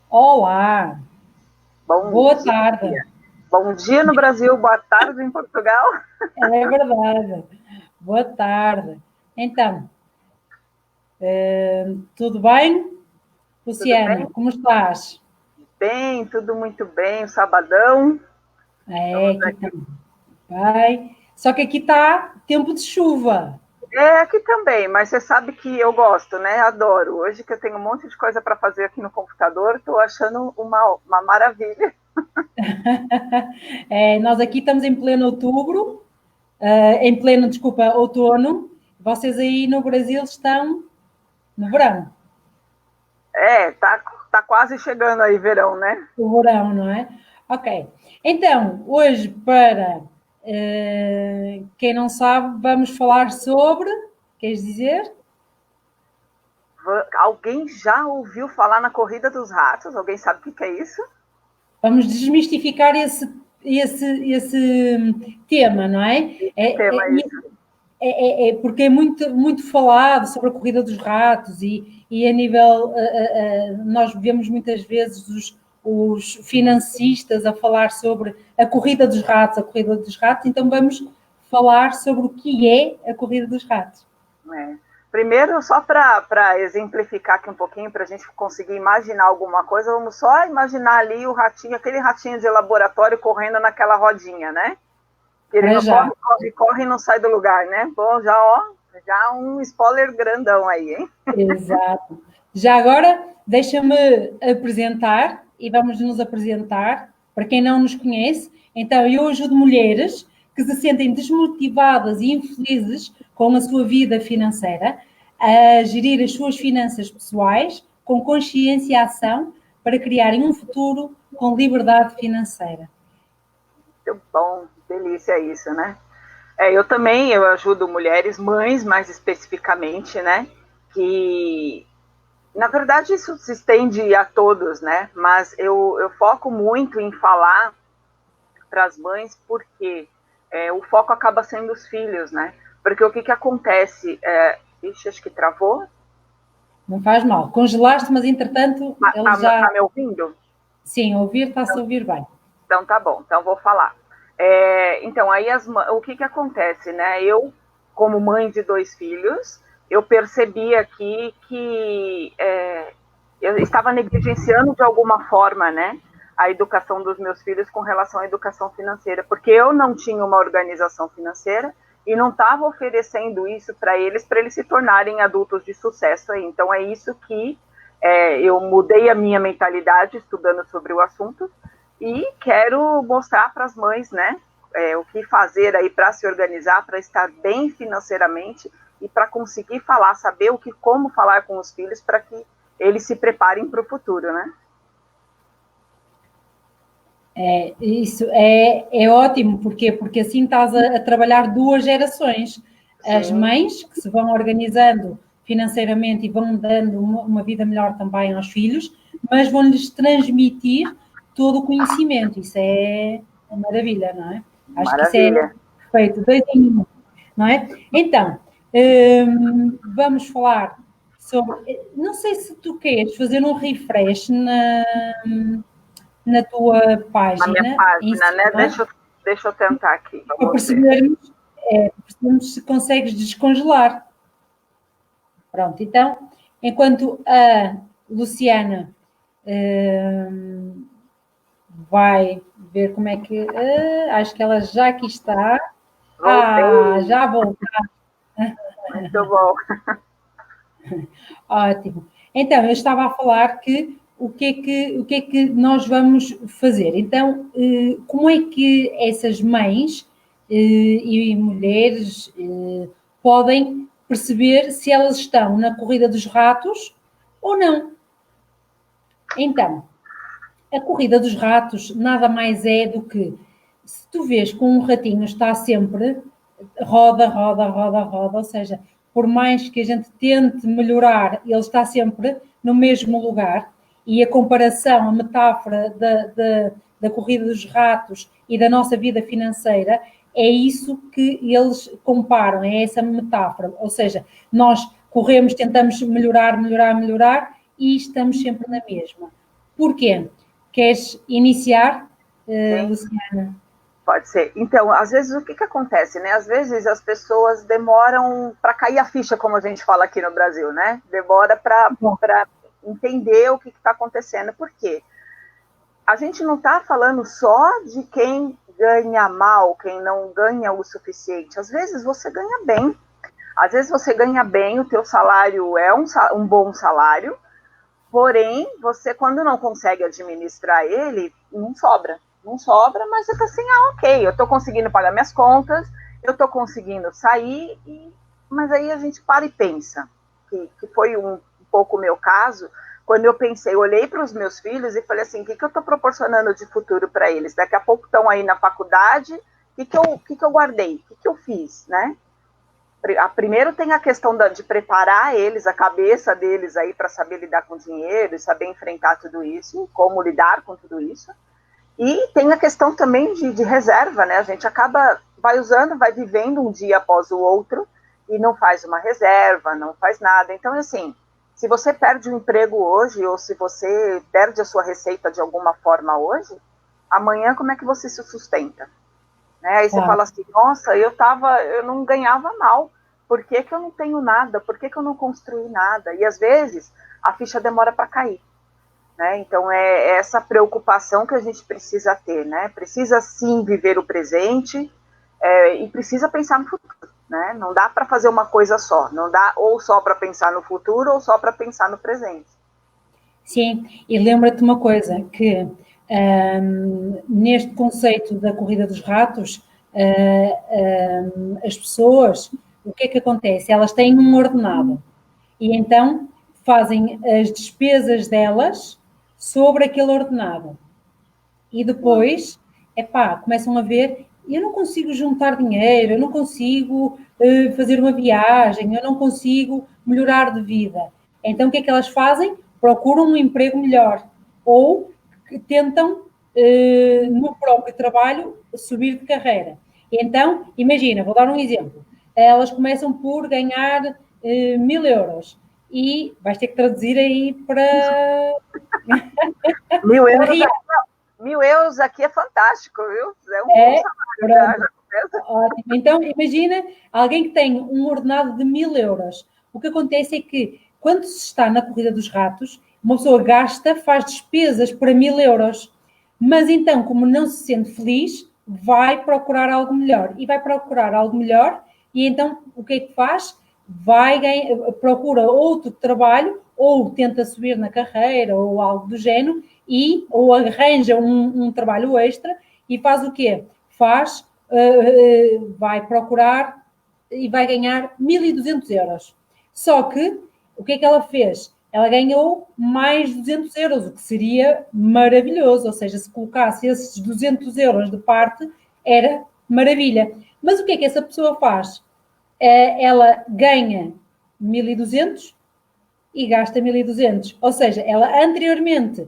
Olá, Bom boa tarde. dia. Bom dia no Brasil, boa tarde em Portugal. É verdade. Boa tarde. Então, tudo bem? Tudo bem? Luciana, como estás? Bem, tudo muito bem. Sabadão. É, Estamos aqui aqui. também. Bem. Só que aqui está tempo de chuva. É, aqui também, mas você sabe que eu gosto, né? Adoro. Hoje que eu tenho um monte de coisa para fazer aqui no computador, estou achando uma maravilha. Nós aqui estamos em pleno outubro, em pleno, desculpa, outono. Vocês aí no Brasil estão no verão. É, tá quase chegando aí verão, né? O verão, não é? Ok. Então, hoje, para quem não sabe, vamos falar sobre. Queres dizer? Alguém já ouviu falar na corrida dos ratos? Alguém sabe o que é isso? Vamos desmistificar esse tema, não é? Que tema é isso? Porque é muito falado sobre a corrida dos ratos e a nível. Nós vemos muitas vezes os financistas a falar sobre a corrida dos ratos, então vamos falar sobre o que é a corrida dos ratos. É. Primeiro, só para exemplificar aqui um pouquinho, para a gente conseguir imaginar alguma coisa, vamos só imaginar ali o ratinho, aquele ratinho de laboratório correndo naquela rodinha, né? Que ele Para não já. corre, corre, corre e não sai do lugar, né? Bom, já ó, já um spoiler grandão aí, hein? Exato. Já agora, deixa-me apresentar e vamos nos apresentar para quem não nos conhece. Então, eu ajudo mulheres que se sentem desmotivadas e infelizes com a sua vida financeira a gerir as suas finanças pessoais com consciência e ação para criarem um futuro com liberdade financeira. Muito bom, delícia isso, né? É, eu também eu ajudo mulheres, mães mais especificamente, né? Que na verdade isso se estende a todos, né? Mas eu foco muito em falar para as mães, porque o foco acaba sendo os filhos, né? Porque o que, que acontece? Ixi, acho que travou. Não faz mal. Congelaste, mas entretanto, ele já. Tá me ouvindo? Sim, ouvir está-se a ouvir bem. Então tá bom, então vou falar. Então, aí o que, que acontece, né? Eu, como mãe de 2 filhos, eu percebi aqui que eu estava negligenciando de alguma forma, né? A educação dos meus filhos com relação à educação financeira, porque eu não tinha uma organização financeira e não estava oferecendo isso para eles se tornarem adultos de sucesso aí. Então é isso que eu mudei a minha mentalidade estudando sobre o assunto e quero mostrar para as mães, né, o que fazer aí para se organizar, para estar bem financeiramente e para conseguir falar, saber como falar com os filhos para que eles se preparem para o futuro, né? Isso é ótimo, porquê? Porque assim estás a trabalhar duas gerações. As Sim, mães que se vão organizando financeiramente e vão dando uma vida melhor também aos filhos, mas vão-lhes transmitir todo o conhecimento. Isso é maravilha, não é? Acho que isso é maravilha. perfeito, dois em um, não é? Então, vamos falar sobre. Não sei se tu queres fazer um refresh na tua Na minha página em página, né? cima Deixa eu tentar aqui, para vamos ver. percebermos se consegues descongelar. Pronto, então, enquanto a Luciana vai ver como é que. Acho que ela já aqui está. Voltei, Já voltou. muito bom. Ótimo. Então, eu estava a falar que o que é que nós vamos fazer? Então, como é que essas mães e mulheres podem perceber se elas estão na corrida dos ratos ou não? Então, a corrida dos ratos nada mais é do que se tu vês que um ratinho está sempre roda, roda, roda, roda, ou seja, por mais que a gente tente melhorar, ele está sempre no mesmo lugar. E a comparação, a metáfora da corrida dos ratos e da nossa vida financeira é isso que eles comparam, é essa metáfora. Ou seja, nós corremos, tentamos melhorar, melhorar, melhorar e estamos sempre na mesma. Porquê? Queres iniciar, Luciana? Pode ser. Então, às vezes, o que acontece, né? Às vezes as pessoas demoram para cair a ficha, como a gente fala aqui no Brasil, né? Demora para entender o que está acontecendo. Por quê? A gente não está falando só de quem ganha mal, quem não ganha o suficiente. Às vezes você ganha bem. Às vezes você ganha bem, o teu salário é um bom salário, porém, você, quando não consegue administrar ele, não sobra. Não sobra, mas você está assim, ok, eu estou conseguindo pagar minhas contas, eu estou conseguindo sair, mas aí a gente para e pensa, que foi um pouco o meu caso, quando eu pensei, olhei para os meus filhos e falei assim, o que eu estou proporcionando de futuro para eles? Daqui a pouco estão aí na faculdade, o que eu guardei? O que eu fiz, né? Primeiro tem a questão de preparar eles, a cabeça deles aí para saber lidar com dinheiro e saber enfrentar tudo isso, como lidar com tudo isso. E tem a questão também de reserva, né? A gente vai usando, vai vivendo um dia após o outro e não faz uma reserva, não faz nada. Então, assim, se você perde o emprego hoje ou se você perde a sua receita de alguma forma hoje, amanhã como é que você se sustenta? Né? Aí você fala assim, nossa, eu não ganhava mal, por que eu não tenho nada? Por que eu não construí nada? E às vezes a ficha demora para cair. Né? Então é essa preocupação que a gente precisa ter, né? Precisa sim viver o presente e precisa pensar no futuro, né? Não dá para fazer uma coisa só, não dá ou só para pensar no futuro ou só para pensar no presente. Sim, e lembra-te uma coisa, que neste conceito da corrida dos ratos, as pessoas, o que é que acontece? Elas têm um ordenado e então fazem as despesas delas sobre aquele ordenado. E depois, começam a ver, eu não consigo juntar dinheiro, eu não consigo fazer uma viagem, eu não consigo melhorar de vida. Então, o que é que elas fazem? Procuram um emprego melhor. Ou tentam, no próprio trabalho, subir de carreira. Então, imagina, vou dar um exemplo. Elas começam por ganhar 1.000 euros. E vais ter que traduzir aí para... 1.000 euros, 1.000 euros aqui é fantástico, viu? É um bom salário. Ótimo. Então, imagina alguém que tem um ordenado de 1.000 euros. O que acontece é que, quando se está na corrida dos ratos, uma pessoa gasta, faz despesas para 1.000 euros. Mas então, como não se sente feliz, vai procurar algo melhor. E vai procurar algo melhor, e então o que é que faz? Procura outro trabalho, ou tenta subir na carreira, ou algo do género, ou arranja um trabalho extra, e faz o quê? Vai procurar e vai ganhar 1.200 euros. Só que, o que é que ela fez? Ela ganhou mais 200 euros, o que seria maravilhoso. Ou seja, se colocasse esses 200 euros de parte, era maravilha. Mas o que é que essa pessoa faz? Ela ganha 1.200 e gasta 1.200. Ou seja, ela anteriormente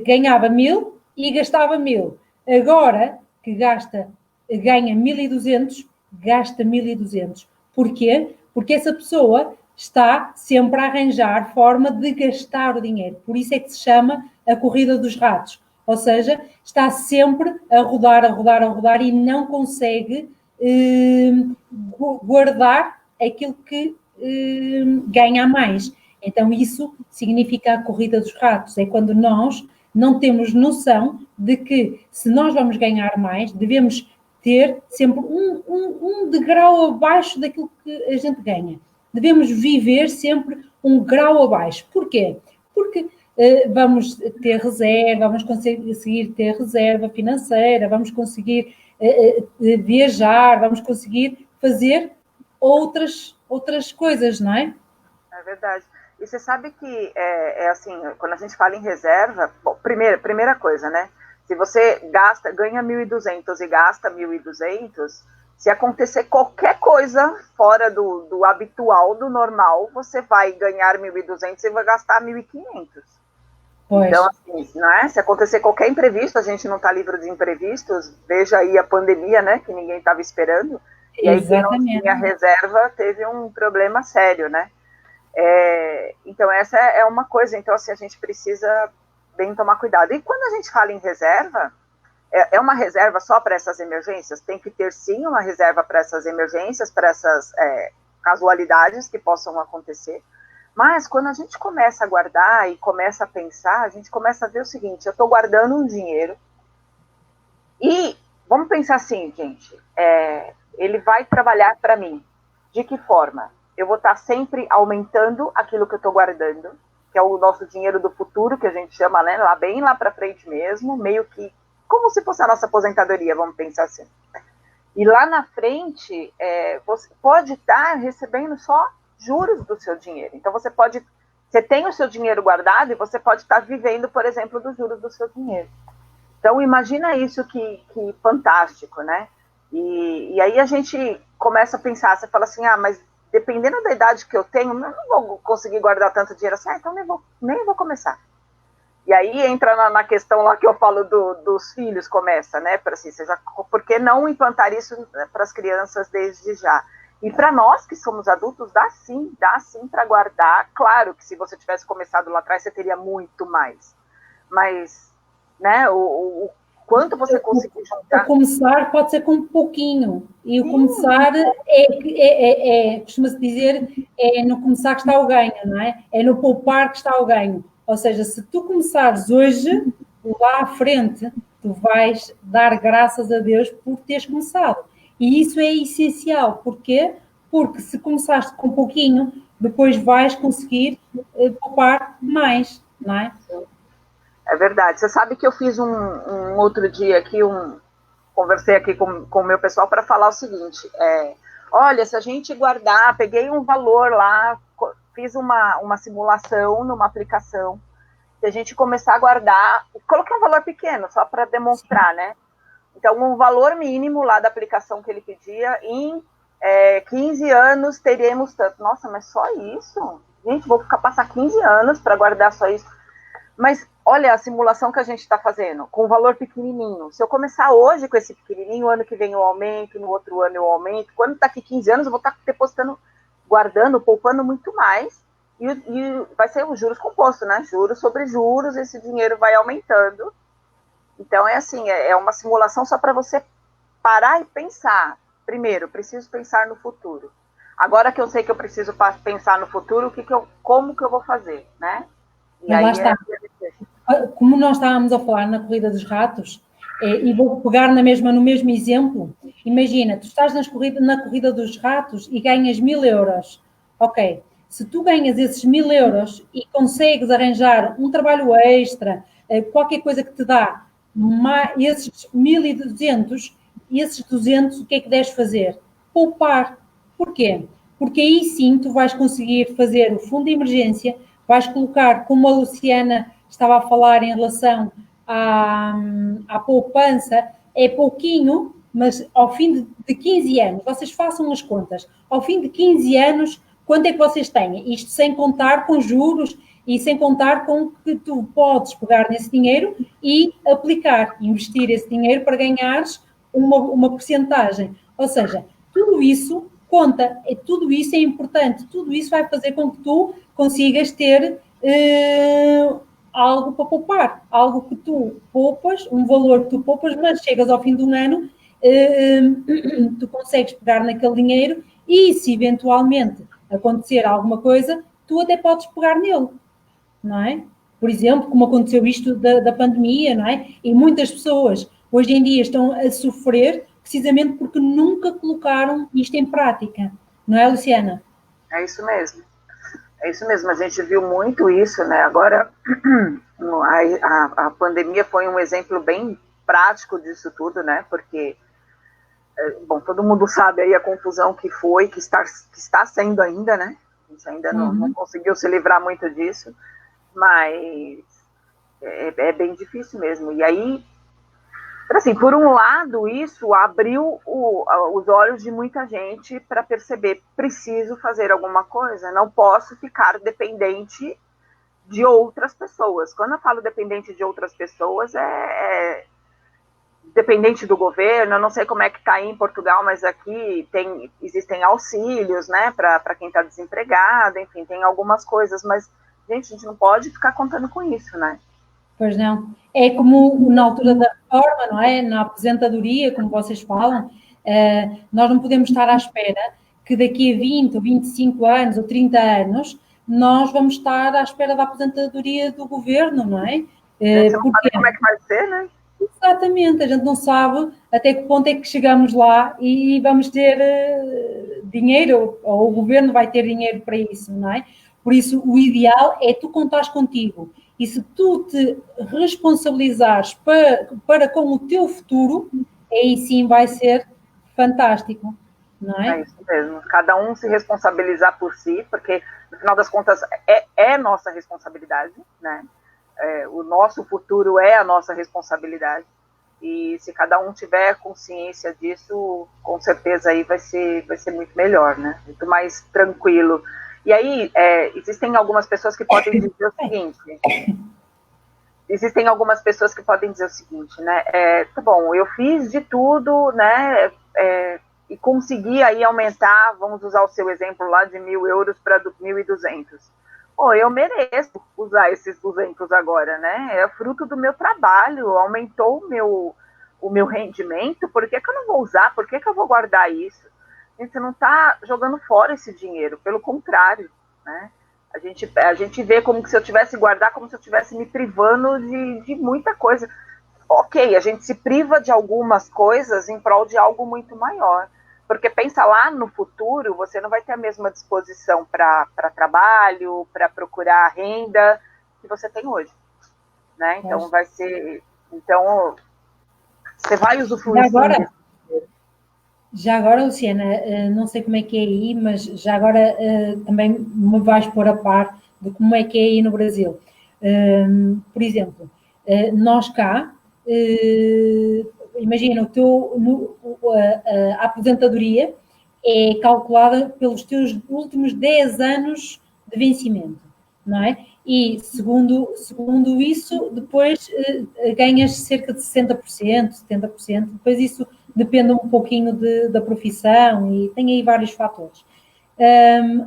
ganhava 1.000 e gastava 1.000. Agora que ganha 1.200, gasta 1.200. Porquê? Porque essa pessoa está sempre a arranjar forma de gastar o dinheiro. Por isso é que se chama a corrida dos ratos. Ou seja, está sempre a rodar, a rodar, a rodar e não consegue guardar aquilo que ganha mais. Então, isso significa a corrida dos ratos. É quando nós não temos noção de que, se nós vamos ganhar mais, devemos ter sempre um degrau abaixo daquilo que a gente ganha. Devemos viver sempre um grau abaixo. Porquê? Porque vamos ter reserva, vamos conseguir ter reserva financeira, vamos conseguir viajar, vamos conseguir fazer outras coisas, não é? É verdade. E você sabe que, assim, quando a gente fala em reserva, bom, primeira coisa, né? Se você ganha 1.200 e gasta 1.200, se acontecer qualquer coisa fora do habitual, do normal, você vai ganhar 1.200 e vai gastar 1.500. Então, assim, não é? Se acontecer qualquer imprevisto, a gente não está livre de imprevistos, veja aí a pandemia, né, que ninguém estava esperando, e aí quem não tinha reserva teve um problema sério, né? Então, essa é uma coisa. Então, assim, a gente precisa bem tomar cuidado. E quando a gente fala em reserva, é uma reserva só para essas emergências? Tem que ter, sim, uma reserva para essas emergências, para essas casualidades que possam acontecer. Mas quando a gente começa a guardar e começa a pensar, a gente começa a ver o seguinte: eu estou guardando um dinheiro e vamos pensar assim, gente, ele vai trabalhar para mim. De que forma? Eu vou estar sempre aumentando aquilo que eu estou guardando, que é o nosso dinheiro do futuro, que a gente chama, né, lá bem lá para frente mesmo, meio que como se fosse a nossa aposentadoria, vamos pensar assim. E lá na frente, você pode estar recebendo só juros do seu dinheiro. Então, você tem o seu dinheiro guardado e você pode estar vivendo, por exemplo, dos juros do seu dinheiro. Então, imagina isso que fantástico, né? E aí a gente começa a pensar, você fala assim, mas dependendo da idade que eu tenho, eu não vou conseguir guardar tanto dinheiro assim, então nem vou começar. E aí entra na questão lá que eu falo dos filhos, começa, né? Assim, por que não implantar isso para as crianças desde já? E para nós que somos adultos, dá sim para guardar. Claro que se você tivesse começado lá atrás, você teria muito mais. Mas, né, o quanto você conseguir juntar... O começar pode ser com um pouquinho. E o começar costuma-se dizer, no começar que está o ganho, não é? É no poupar que está o ganho. Ou seja, se tu começares hoje, lá à frente, tu vais dar graças a Deus por teres começado. E isso é essencial. Porquê? Porque se começaste com um pouquinho, depois vais conseguir poupar mais, não é? É verdade. Você sabe que eu fiz um outro dia aqui, conversei aqui com o meu pessoal para falar o seguinte, olha, se a gente guardar, peguei um valor lá, fiz uma simulação numa aplicação, se a gente começar a guardar, coloquei um valor pequeno, só para demonstrar, né? Então, um valor mínimo lá da aplicação que ele pedia, em 15 anos teremos tanto. Nossa, mas só isso? Gente, vou passar 15 anos para guardar só isso. Mas olha a simulação que a gente está fazendo, com um valor pequenininho. Se eu começar hoje com esse pequenininho, ano que vem eu aumento, no outro ano eu aumento. Quando daqui 15 anos eu vou estar depositando, guardando, poupando muito mais. E vai ser os juros compostos, né? Juros sobre juros, esse dinheiro vai aumentando. Então, assim, é uma simulação só para você parar e pensar. Primeiro, preciso pensar no futuro. Agora que eu sei que eu preciso pensar no futuro, como que eu vou fazer, né? E aí lá está. Como nós estávamos a falar na corrida dos ratos, e vou pegar no mesmo exemplo, imagina, tu estás na corrida dos ratos e ganhas 1000 euros. Ok, se tu ganhas esses 1000 euros e consegues arranjar um trabalho extra, qualquer coisa que te dá esses 1200, esses 200, o que é que deves fazer? Poupar. Porquê? Porque aí sim tu vais conseguir fazer o fundo de emergência, vais colocar, como a Luciana estava a falar em relação à poupança, é pouquinho, mas ao fim de 15 anos, vocês façam as contas, ao fim de 15 anos, quanto é que vocês têm? Isto sem contar com juros e sem contar com que tu podes pegar nesse dinheiro e aplicar, investir esse dinheiro para ganhares uma porcentagem. Ou seja, tudo isso conta, tudo isso é importante, tudo isso vai fazer com que tu consigas ter algo para poupar, algo que tu poupas, um valor que tu poupas, mas chegas ao fim de um ano, tu consegues pegar naquele dinheiro e se eventualmente acontecer alguma coisa, tu até podes pegar nele, não é? Por exemplo, como aconteceu isto da pandemia, não é? E muitas pessoas hoje em dia estão a sofrer precisamente porque nunca colocaram isto em prática, não é, Luciana? É isso mesmo. É isso mesmo, a gente viu muito isso, né? Agora, a pandemia foi um exemplo bem prático disso tudo, né? Porque, bom, todo mundo sabe aí a confusão que foi, que está sendo ainda, né? A gente ainda não conseguiu se livrar muito disso, mas é bem difícil mesmo. E aí, assim, por um lado, isso abriu os olhos de muita gente para perceber, preciso fazer alguma coisa, não posso ficar dependente de outras pessoas. Quando eu falo dependente de outras pessoas, dependente do governo. Eu não sei como é que está aí em Portugal, mas aqui existem auxílios, né, para quem está desempregado, enfim, tem algumas coisas, mas, gente, a gente não pode ficar contando com isso, né? Pois não. É como na altura da reforma, não é? Na aposentadoria, como vocês falam, nós não podemos estar à espera que daqui a 20 ou 25 anos ou 30 anos nós vamos estar à espera da aposentadoria do governo, não é? A gente não Porque sabe como é que vai ser, né? exatamente, a gente não sabe até que ponto é que chegamos lá e vamos ter dinheiro, ou o governo vai ter dinheiro para isso, não é? Por isso, o ideal é tu contares contigo. E se tu te responsabilizares para com o teu futuro, aí sim vai ser fantástico, não É é? isso mesmo. Cada um se responsabilizar por si, porque no final das contas é nossa responsabilidade, né? O nosso futuro é a nossa responsabilidade. E se cada um tiver consciência disso, com certeza aí vai ser muito melhor, né? Muito mais tranquilo. E aí, existem algumas pessoas que podem dizer o seguinte: né? Tá bom, eu fiz de tudo, né? E consegui aí aumentar, vamos usar o seu exemplo lá de 1.000 euros para 1.200. Pô, eu mereço usar esses 200 agora, né? É fruto do meu trabalho, aumentou o meu rendimento, por que eu não vou usar? Por que eu vou guardar isso? Você não está jogando fora esse dinheiro, pelo contrário, né? A gente vê como se eu tivesse guardar, como se eu estivesse me privando de muita coisa. Ok, a gente se priva de algumas coisas em prol de algo muito maior. Porque pensa lá no futuro, você não vai ter a mesma disposição para trabalho, para procurar renda que você tem hoje, né? Então vai ser, então você vai usufruir sim desse. Já agora, Luciana, não sei como é que é aí, mas já agora também me vais pôr a par de como é que é aí no Brasil. Por exemplo, nós cá, imagina, a aposentadoria é calculada pelos teus últimos 10 anos de vencimento, não é? E segundo isso, depois ganhas cerca de 60%, 70%, depois isso depende um pouquinho da profissão e tem aí vários fatores.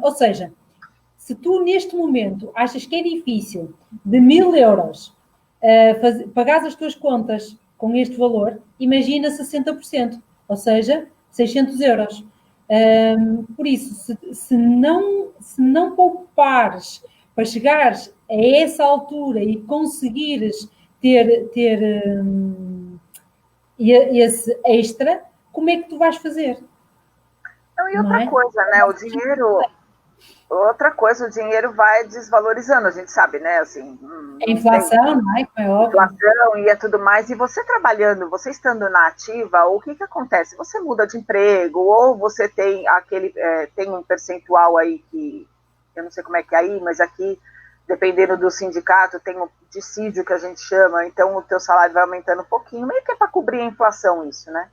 Ou seja, se tu neste momento achas que é difícil de 1.000 euros pagares as tuas contas com este valor, imagina 60%, ou seja, 600 euros. Por isso, se não poupares para chegares a essa altura e conseguires ter esse extra, como é que tu vais fazer? Então, e outra coisa, né? O dinheiro vai desvalorizando, a gente sabe, né? Assim, a inflação, não é? É óbvio. Inflação e tudo mais. E você trabalhando, você estando na ativa, o que acontece? Você muda de emprego, ou você tem tem um percentual aí que eu não sei como é que é aí, mas aqui, dependendo do sindicato, tem um dissídio que a gente chama, então o teu salário vai aumentando um pouquinho, meio que é para cobrir a inflação isso, né?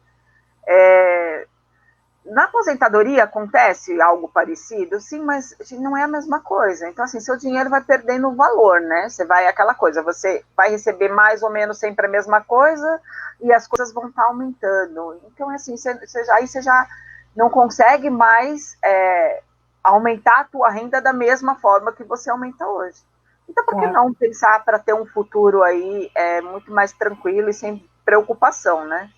Na aposentadoria acontece algo parecido, sim, mas não é a mesma coisa. Então, assim, seu dinheiro vai perdendo valor, né? Aquela coisa, você vai receber mais ou menos sempre a mesma coisa e as coisas vão estar aumentando. Então, assim, aí você já não consegue mais aumentar a tua renda da mesma forma que você aumenta hoje. Então, por que não pensar para ter um futuro aí muito mais tranquilo e sem preocupação, né?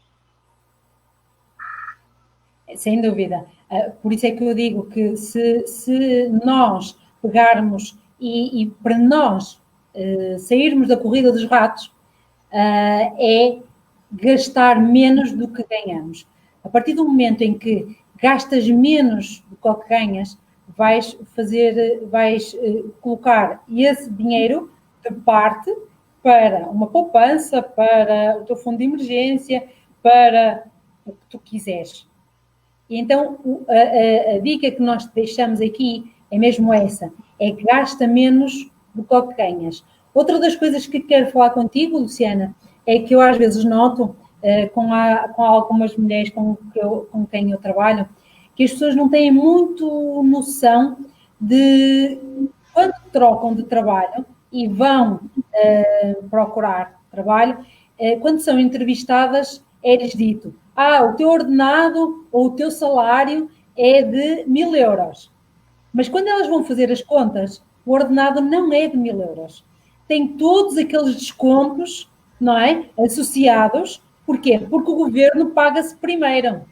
Sem dúvida. Por isso é que eu digo que se nós pegarmos e para nós sairmos da corrida dos ratos, é gastar menos do que ganhamos. A partir do momento em que gastas menos do que ganhas, vais colocar esse dinheiro de parte para uma poupança, para o teu fundo de emergência, para o que tu quiseres. E então, a dica que nós te deixamos aqui é mesmo essa, é que gasta menos do que ganhas. Outra das coisas que quero falar contigo, Luciana, é que eu às vezes noto, com algumas mulheres com quem eu trabalho, que as pessoas não têm muito noção de quando trocam de trabalho e vão procurar trabalho, quando são entrevistadas, é-lhes dito: o teu ordenado ou o teu salário é de 1.000 euros. Mas quando elas vão fazer as contas, o ordenado não é de 1.000 euros. tem todos aqueles descontos, não é? Associados. Porquê? Porque o governo paga-se primeiro,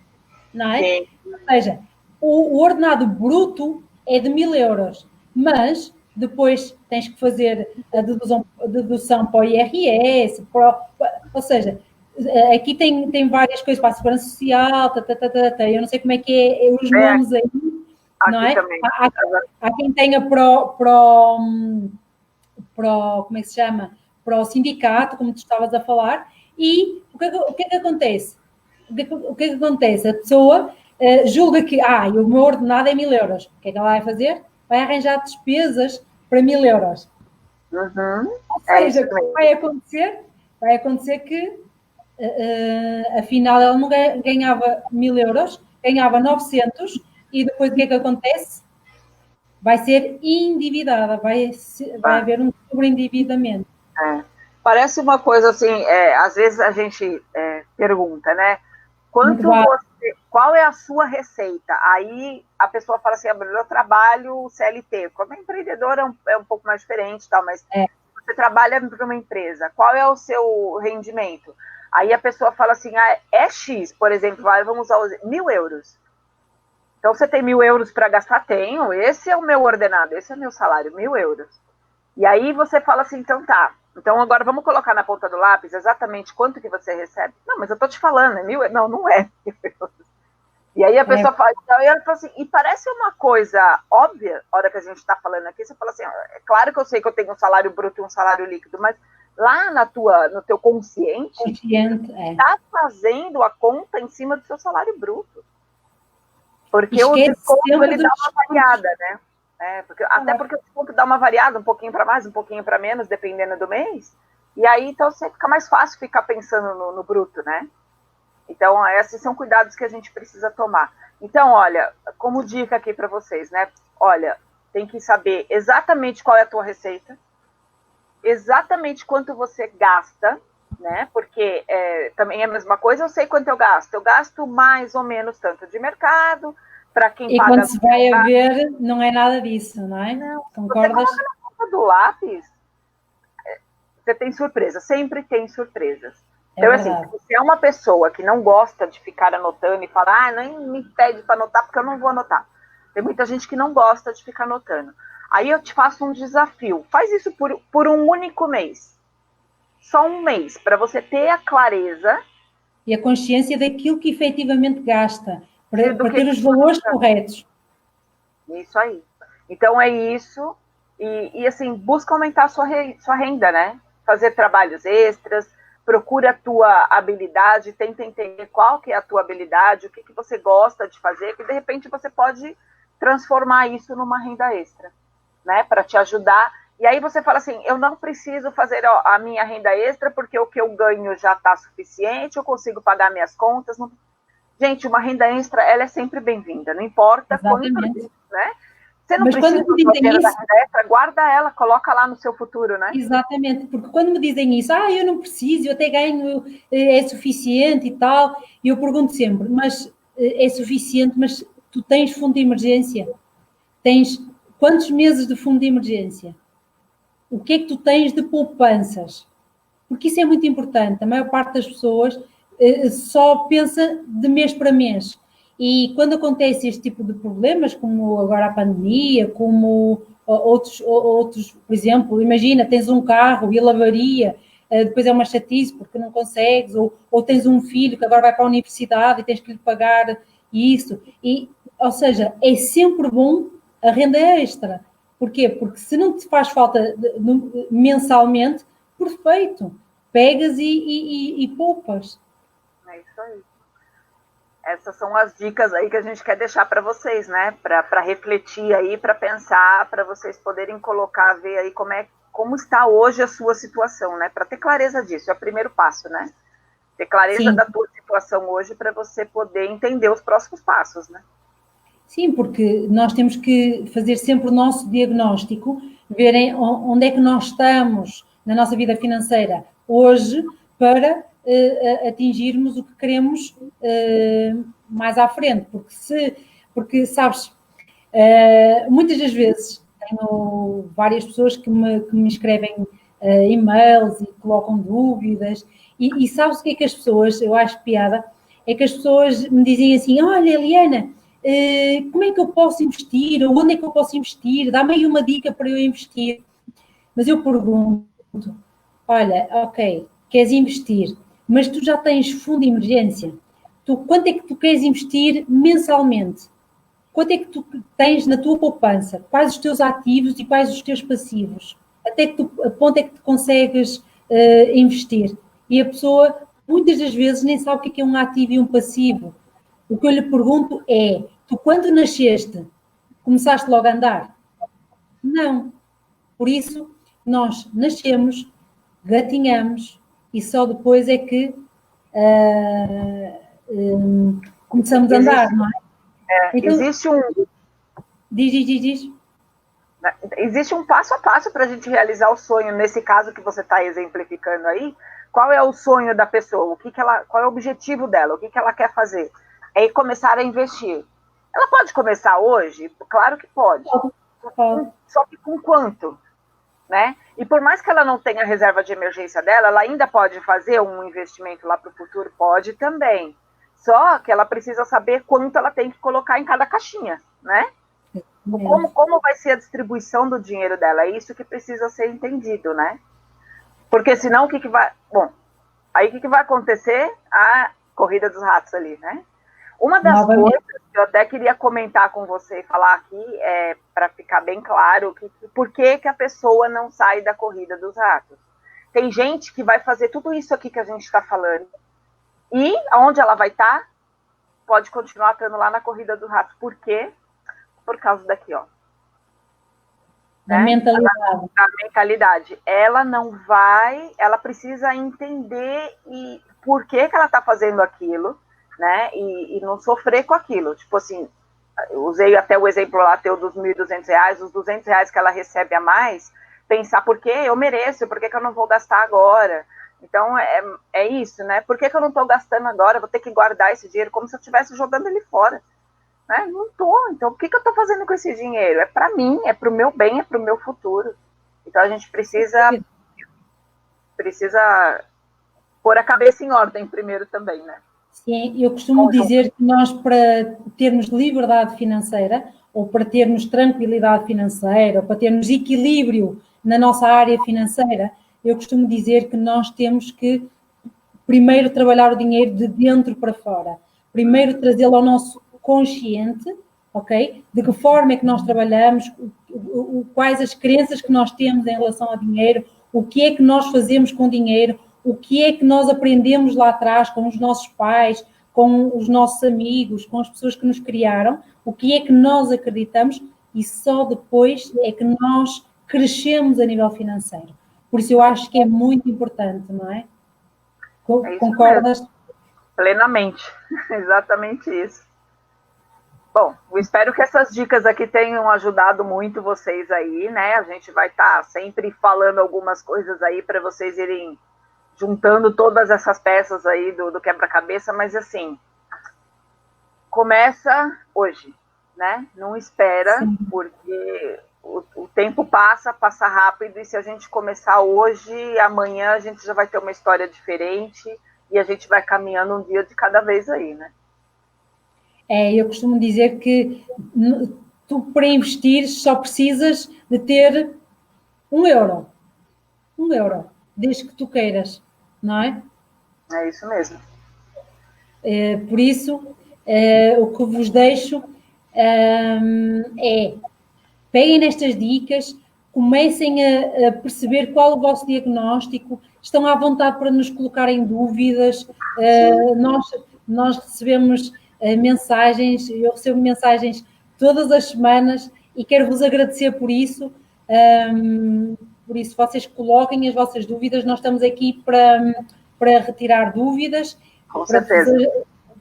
não é? Sim. Ou seja, o ordenado bruto é de 1.000 euros, mas depois tens que fazer a dedução para o IRS, ou seja, aqui tem várias coisas para a Segurança Social, eu não sei como é que é os nomes aí, não é? Também. Há quem tenha como é que se chama? Para o sindicato, como tu estavas a falar, e o que é que acontece? O que é que acontece? A pessoa julga que, o meu ordenado é 1.000 euros. O que é que ela vai fazer? Vai arranjar despesas para 1.000 euros. Uhum. Ou seja, o que vai acontecer? Vai acontecer que, afinal, ela não ganhava 1.000 euros, ganhava 900, e depois o que é que acontece? Vai ser endividada, vai haver um sobreendividamento. Parece uma coisa assim, às vezes a gente pergunta, né? Qual é a sua receita? Aí a pessoa fala assim, eu trabalho CLT. Como empreendedora é um pouco mais diferente, tal, mas você trabalha para uma empresa, qual é o seu rendimento? Aí a pessoa fala assim, é X, por exemplo, vamos usar 1.000 euros. Então você tem 1.000 euros para gastar? Tenho, esse é o meu ordenado, esse é o meu salário, 1.000 euros. E aí você fala assim, então tá, então agora vamos colocar na ponta do lápis exatamente quanto que você recebe. Não, mas eu tô te falando, é 1.000 euros. Não, não é 1.000 euros. E aí a pessoa fala, então, ela fala assim, e parece uma coisa óbvia, a hora que a gente está falando aqui, você fala assim, é claro que eu sei que eu tenho um salário bruto e um salário líquido, mas lá no teu consciente está fazendo a conta em cima do seu salário bruto. Porque o desconto ele dá uma variada, né? Até porque o desconto dá uma variada, um pouquinho para mais, um pouquinho para menos, dependendo do mês. E aí, então, você fica mais fácil ficar pensando no bruto, né? Então, esses são cuidados que a gente precisa tomar. Então, olha, como dica aqui para vocês, né? Olha, tem que saber exatamente qual é a tua receita, exatamente quanto você gasta, né? Porque também é a mesma coisa, eu sei quanto eu gasto. Eu gasto mais ou menos tanto de mercado, para quem paga... E quando se vai a ver, não é nada disso, não é? Não, concordas? Você coloca na ponta do lápis, você tem surpresa, sempre tem surpresas. Então, assim, se você é uma pessoa que não gosta de ficar anotando e falar, nem me pede para anotar, porque eu não vou anotar. Tem muita gente que não gosta de ficar anotando. Aí eu te faço um desafio. Faz isso por um único mês. Só um mês, para você ter a clareza. E a consciência daquilo que efetivamente gasta, para ter os valores corretos. Isso aí. Então é isso. E assim, busca aumentar a sua renda, né? Fazer trabalhos extras, procura a tua habilidade, tenta entender qual que é a tua habilidade, o que você gosta de fazer, que de repente você pode transformar isso numa renda extra, né? Para te ajudar. E aí você fala assim, eu não preciso fazer a minha renda extra porque o que eu ganho já está suficiente, eu consigo pagar minhas contas. Não... Gente, uma renda extra, ela é sempre bem-vinda, não importa quanto, né? Você não precisa da renda extra, guarda ela, coloca lá no seu futuro, né? Exatamente, porque quando me dizem isso, eu não preciso, eu até ganho, é suficiente e tal, e eu pergunto sempre, mas é suficiente, mas tu tens fundo de emergência? Tens quantos meses de fundo de emergência? O que é que tu tens de poupanças? Porque isso é muito importante, a maior parte das pessoas só pensa de mês para mês. E quando acontece este tipo de problemas, como agora a pandemia, como outros, por exemplo, imagina, tens um carro e ele avaria, depois é uma chatice porque não consegues, ou tens um filho que agora vai para a universidade e tens que lhe pagar isso. Ou seja, é sempre bom a renda extra. Porquê? Porque se não te faz falta mensalmente, perfeito, pegas e poupas. É isso aí. Essas são as dicas aí que a gente quer deixar para vocês, né? Para refletir aí, para pensar, para vocês poderem colocar, ver aí como está hoje a sua situação, né? Para ter clareza disso, é o primeiro passo, né? Ter clareza da tua situação hoje para você poder entender os próximos passos, né? Sim, porque nós temos que fazer sempre o nosso diagnóstico, verem onde é que nós estamos na nossa vida financeira hoje para atingirmos o que queremos mais à frente. Porque sabes, muitas das vezes tenho várias pessoas que me escrevem e-mails e colocam dúvidas. E sabes o que é que as pessoas, eu acho piada, é que as pessoas me dizem assim, olha, Eliana, como é que eu posso investir? Ou onde é que eu posso investir? Dá-me aí uma dica para eu investir. Mas eu pergunto, olha, ok, queres investir, mas tu já tens fundo de emergência? Quanto é que tu queres investir mensalmente? Quanto é que tu tens na tua poupança? Quais os teus ativos e quais os teus passivos? A ponto é que tu consegues investir? E a pessoa, muitas das vezes, nem sabe o que é um ativo e um passivo. O que eu lhe pergunto é, tu quando nasceste, começaste logo a andar? Não. Por isso, nós nascemos, gatinhamos e só depois é que começamos a andar, não é? Então, Existe um, diz. existe um passo a passo para a gente realizar o sonho, nesse caso que você está exemplificando aí. Qual é o sonho da pessoa? Qual é o objetivo dela? O que ela quer fazer? É começar a investir. Ela pode começar hoje? Claro que pode. Só que com quanto? Né? E por mais que ela não tenha a reserva de emergência dela, ela ainda pode fazer um investimento lá para o futuro? Pode também. Só que ela precisa saber quanto ela tem que colocar em cada caixinha, né? Como vai ser a distribuição do dinheiro dela? É isso que precisa ser entendido, né? Porque senão o que vai... Bom, aí o que vai acontecer? A corrida dos ratos ali, né? Uma das coisas que eu até queria comentar com você e falar aqui, para ficar bem claro, por que a pessoa não sai da corrida dos ratos. Tem gente que vai fazer tudo isso aqui que a gente está falando, e aonde ela vai estar, pode continuar estando lá na corrida dos ratos. Por quê? Por causa daqui, ó. Da mentalidade. Da mentalidade. Ela não vai, ela precisa entender por que ela está fazendo aquilo, né? E não sofrer com aquilo. Tipo assim, eu usei até o exemplo lá teu dos R$1.200, os R$200 que ela recebe a mais, pensar por que eu mereço, por que eu não vou gastar agora? Então, é isso, né? Por que eu não estou gastando agora? Vou ter que guardar esse dinheiro como se eu estivesse jogando ele fora. Né? Não estou. Então, o que eu estou fazendo com esse dinheiro? É para mim, é para o meu bem, é para o meu futuro. Então, a gente precisa pôr a cabeça em ordem primeiro também, né? Sim, eu costumo dizer que nós, para termos liberdade financeira, ou para termos tranquilidade financeira, ou para termos equilíbrio na nossa área financeira, eu costumo dizer que nós temos que primeiro trabalhar o dinheiro de dentro para fora. Primeiro trazê-lo ao nosso consciente, ok? De que forma é que nós trabalhamos, quais as crenças que nós temos em relação ao dinheiro, o que é que nós fazemos com o dinheiro, o que é que nós aprendemos lá atrás com os nossos pais, com os nossos amigos, com as pessoas que nos criaram, o que é que nós acreditamos e só depois é que nós crescemos a nível financeiro. Por isso eu acho que é muito importante, não é? Concordas? Mesmo. Plenamente. Exatamente isso. Bom, eu espero que essas dicas aqui tenham ajudado muito vocês aí, né? A gente vai estar sempre falando algumas coisas aí para vocês irem juntando todas essas peças aí do quebra-cabeça, mas assim, começa hoje, né? Não espera, sim, porque o tempo passa rápido, e se a gente começar hoje, amanhã a gente já vai ter uma história diferente e a gente vai caminhando um dia de cada vez aí, né? Eu costumo dizer que tu, para investir, só precisas de ter €1. Desde que tu queiras, não é? É isso mesmo. Por isso, o que vos deixo é peguem nestas dicas, comecem a perceber qual o vosso diagnóstico, estão à vontade para nos colocarem dúvidas. Nós recebemos mensagens, eu recebo mensagens todas as semanas e quero vos agradecer por isso. Por isso, vocês coloquem as vossas dúvidas, nós estamos aqui para retirar dúvidas,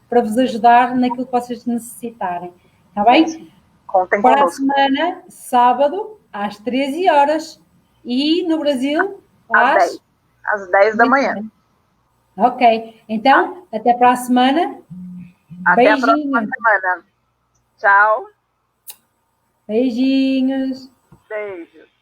para vos ajudar naquilo que vocês necessitarem. Está bem? Contem para conosco. a semana, sábado, às 13 horas e no Brasil às 10 da manhã. Ok, então até para a semana. Até Beijinhos. a próxima semana. Tchau. Beijinhos. Beijos.